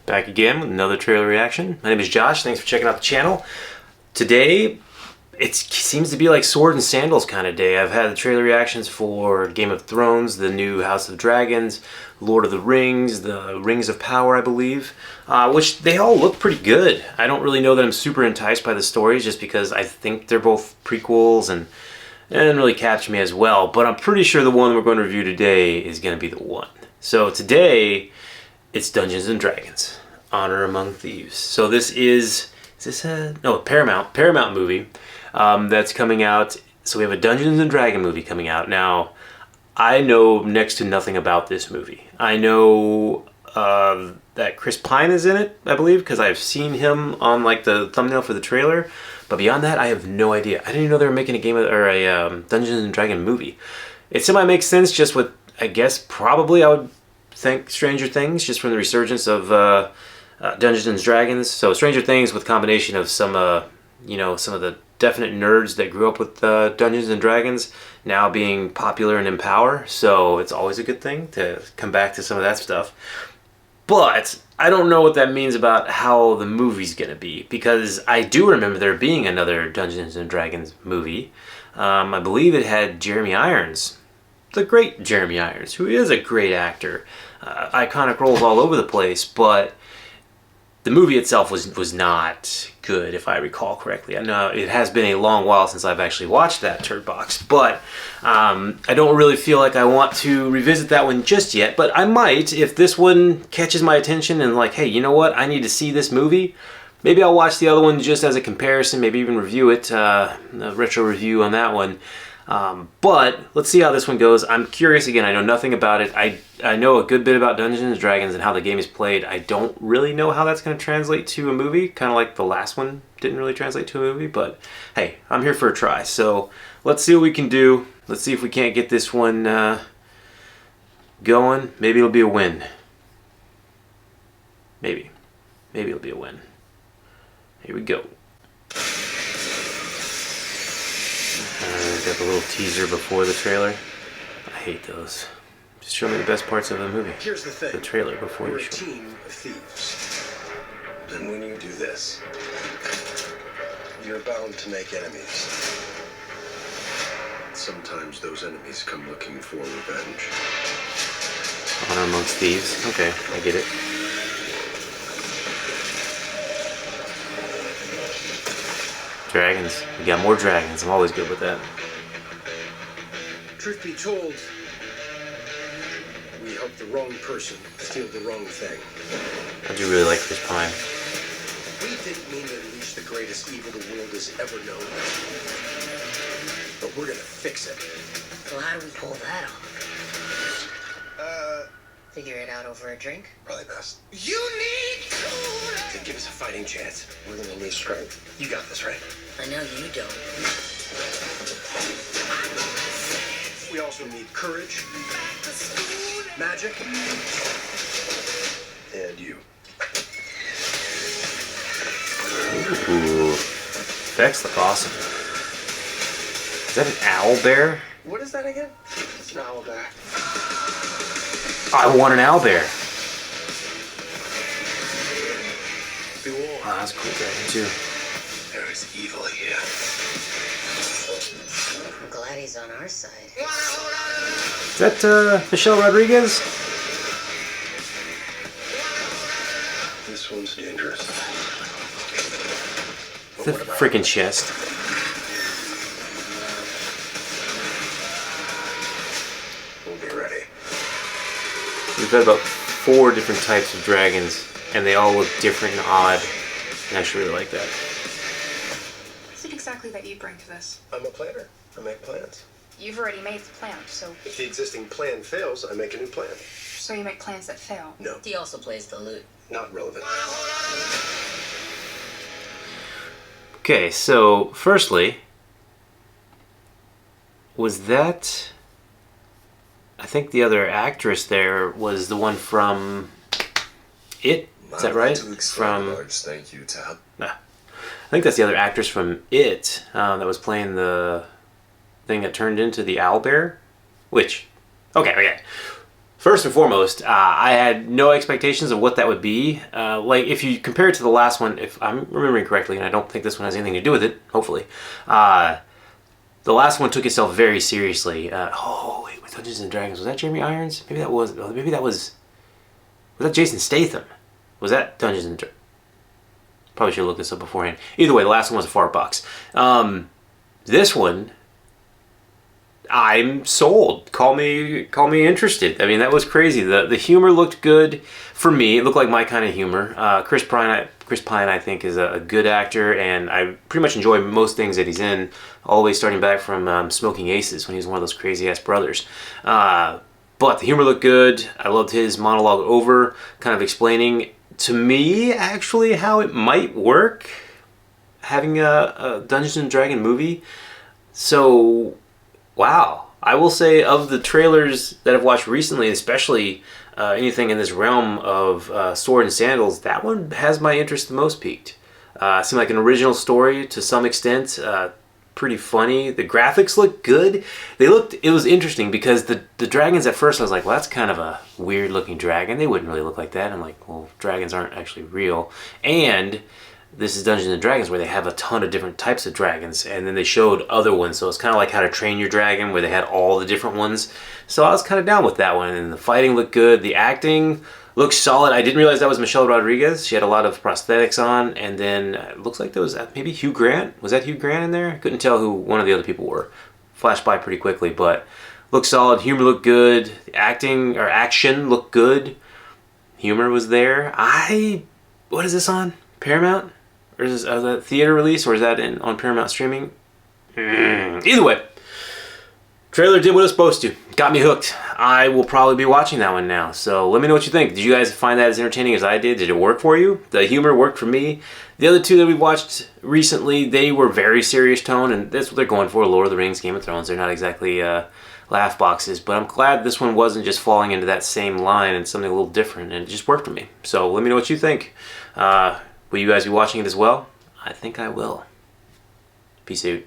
Back again with another trailer reaction. My name is Josh. Thanks for checking out the channel. Today, it seems to be like sword and sandals kind of day. I've had the trailer reactions for Game of Thrones, the new House of Dragons, Lord of the Rings, the Rings of Power, I believe, which they all look pretty good. I don't really know that I'm super enticed by the stories just because I think they're both prequels and it didn't really catch me as well, but I'm pretty sure the one we're going to review today is going to be the one. So today, it's Dungeons and Dragons, Honor Among Thieves. So this is this a Paramount movie that's coming out. So we have a Dungeons and Dragon movie coming out. Now, I know next to nothing about this movie. I know that Chris Pine is in it, I believe, because I've seen him on like the thumbnail for the trailer. But beyond that, I have no idea. I didn't even know they were making a Dungeons and Dragon movie. It semi makes sense just with, I guess, probably I would think Stranger Things, just from the resurgence of Dungeons and Dragons. So Stranger Things with combination of some of the definite nerds that grew up with Dungeons and Dragons now being popular and in power. So it's always a good thing to come back to some of that stuff. But I don't know what that means about how the movie's gonna be, because I do remember there being another Dungeons and Dragons movie. I believe it had Jeremy Irons, the great Jeremy Irons, who is a great actor. Iconic roles all over the place, but the movie itself was not good, if I recall correctly. I know it has been a long while since I've actually watched that turd box, but I don't really feel like I want to revisit that one just yet, but I might if this one catches my attention and like, hey, you know what? I need to see this movie. Maybe I'll watch the other one just as a comparison, maybe even review it, a retro review on that one. But let's see how this one goes. I'm curious again. I know nothing about it. I know a good bit about Dungeons and Dragons and how the game is played. I don't really know how that's going to translate to a movie, kind of like the last one didn't really translate to a movie, but hey, I'm here for a try. So let's see what we can do. Let's see if we can't get this one going. Maybe it'll be a win. Maybe it'll be a win. Here we go. Got the little teaser before the trailer. I hate those. Just show me the best parts of the movie. Here's the thing. The trailer before We're you a show. team of thieves. And when you do this, you're bound to make enemies. Sometimes those enemies come looking for revenge. Honor Amongst Thieves. Okay, I get it. Dragons. We got more dragons. I'm always good with that. Truth be told, we helped the wrong person steal the wrong thing. I do really like Chris Pine. We didn't mean to unleash the greatest evil the world has ever known. But we're gonna fix it. So how do we pull that off? Figure it out over a drink? Probably best. You need to give us a fighting chance. We're gonna need strength. You got this, right? I know you don't. We also need courage, magic, and you. Ooh. Effects look awesome. Is that an owl bear? What is that again? It's an owl bear. I want an owl bear. Be warned. Oh, that's a cool dragon too. There is evil here. I'm glad he's on our side. Is that Michelle Rodriguez? This one's dangerous. The freaking chest. We'll be ready. We've got about 4 different types of dragons, and they all look different and odd. And I actually really like that. What is it exactly that you bring to this? I'm a planner. I make plans. You've already made the plan, so If the existing plan fails, I make a new plan. you make plans that fail. No, He also plays the lute. not relevant. Okay, so firstly, was that... I think the other actress there was the one from It. Is that right? From... Thank you, Tab. Nah. I think that's the other actress from It that was playing the thing that turned into the owlbear. Which, okay. First and foremost, I had no expectations of what that would be. Like, if you compare it to the last one, if I'm remembering correctly, and I don't think this one has anything to do with it, hopefully, the last one took itself very seriously. Oh, wait, with Dungeons and Dragons, was that Jeremy Irons? Maybe that was that Jason Statham? Was that Dungeons and Dragons? Probably should have looked this up beforehand. Either way, the last one was a fart box. This one, I'm sold. Call me interested. I mean, that was crazy. The humor looked good for me. It looked like my kind of humor. Chris Pine, I think, is a good actor, and I pretty much enjoy most things that he's in. All the way starting back from Smoking Aces when he was one of those crazy ass brothers. But the humor looked good. I loved his monologue over, kind of explaining to me actually how it might work having a Dungeons and Dragon movie. So. Wow. I will say, of the trailers that I've watched recently, especially anything in this realm of Sword and Sandals, that one has my interest the most piqued. Seemed like an original story to some extent, pretty funny. The graphics looked good. It was interesting because the dragons at first I was like, well, that's kind of a weird looking dragon. They wouldn't really look like that. I'm like, well, dragons aren't actually real. And this is Dungeons and Dragons where they have a ton of different types of dragons, and then they showed other ones, so it's kind of like How to Train Your Dragon where they had all the different ones. So I was kind of down with that one, and the fighting looked good. The acting looked solid. I didn't realize that was Michelle Rodriguez. She had a lot of prosthetics on, and then it looks like there was maybe Hugh Grant. Was that Hugh Grant in there? I couldn't tell who one of the other people were. Flashed by pretty quickly, but looked solid. Humor looked good. The action looked good. Humor was there. What is this on? Paramount? Or is this a theater release, or is that on Paramount streaming? Either way, trailer did what it was supposed to. Got me hooked. I will probably be watching that one now. So let me know what you think. Did you guys find that as entertaining as I did? Did it work for you? The humor worked for me. The other two that we watched recently, they were very serious tone, and that's what they're going for. Lord of the Rings, Game of Thrones. They're not exactly laugh boxes, but I'm glad this one wasn't just falling into that same line and something a little different, and it just worked for me. So let me know what you think. Will you guys be watching it as well? I think I will. Peace out.